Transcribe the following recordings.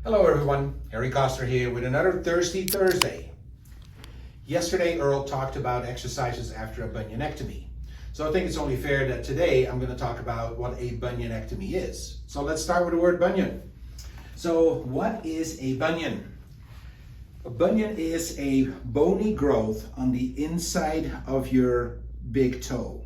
Hello everyone, Harry Koster here with another Thirsty Thursday. Yesterday Earl talked about exercises after a bunionectomy. So I think it's only fair that today I'm going to talk about what a bunionectomy is. So let's start with the word bunion. So what is a bunion? A bunion is a bony growth on the inside of your big toe.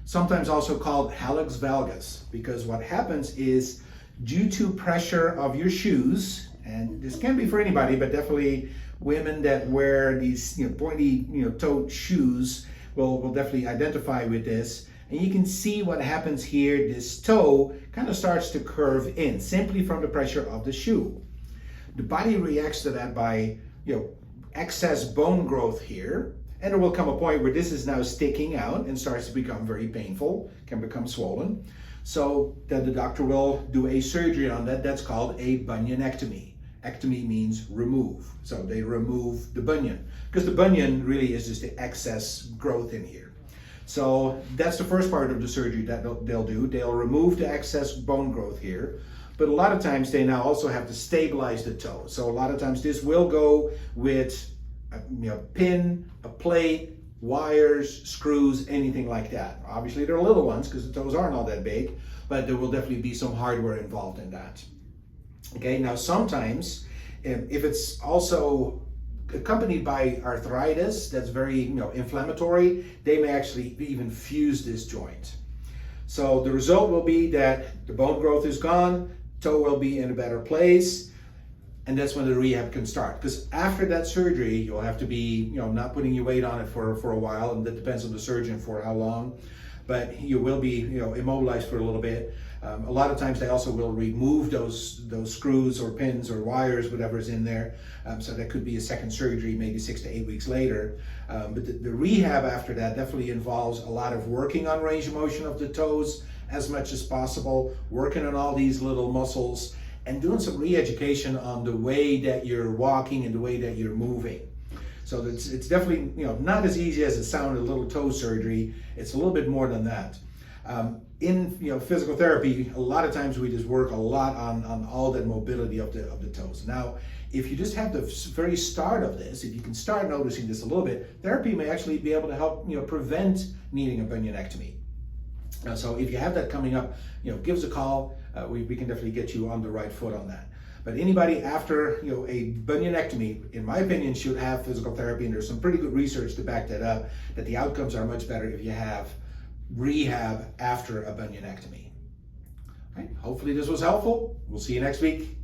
Sometimes also called Hallux valgus, because what happens is due to pressure of your shoes, and this can be for anybody, but definitely women that wear these pointy toed shoes will definitely identify with this. And you can see what happens here. This toe kind of starts to curve in simply from the pressure of the shoe. The body reacts to that by excess bone growth here, and there will come a point where this is now sticking out and starts to become very painful, can become swollen. So then the doctor will do a surgery on that. That's called a bunionectomy. Ectomy means remove. So they remove the bunion, because the bunion really is just the excess growth in here. So that's the first part of the surgery that they'll do. They'll remove the excess bone growth here. But a lot of times they now also have to stabilize the toe. So a lot of times this will go with a pin, a plate, wires, screws, anything like that. Obviously they're little ones because the toes aren't all that big, but there will definitely be some hardware involved in that. Okay, now sometimes if it's also accompanied by arthritis that's very inflammatory, they may actually even fuse this joint. So the result will be that the bone growth is gone, toe will be in a better place, and that's when the rehab can start. Because after that surgery, you'll have to be, not putting your weight on it for a while, and that depends on the surgeon for how long. But you will be, immobilized for a little bit. A lot of times they also will remove those screws or pins or wires, whatever's in there. So that could be a second surgery, maybe 6 to 8 weeks later. But the rehab after that definitely involves a lot of working on range of motion of the toes as much as possible, working on all these little muscles, and doing some re-education on the way that you're walking and the way that you're moving. So it's definitely not as easy as it sounded, a little toe surgery. It's a little bit more than that. In physical therapy, a lot of times we just work a lot on all that mobility of the toes. Now, if you just have the very start of this, if you can start noticing this a little bit, therapy may actually be able to help prevent needing a bunionectomy. So if you have that coming up, give us a call. We can definitely get you on the right foot on that. But anybody after a bunionectomy, in my opinion, should have physical therapy, and there's some pretty good research to back that up, that the outcomes are much better if you have rehab after a bunionectomy. All right, hopefully this was helpful. We'll see you next week.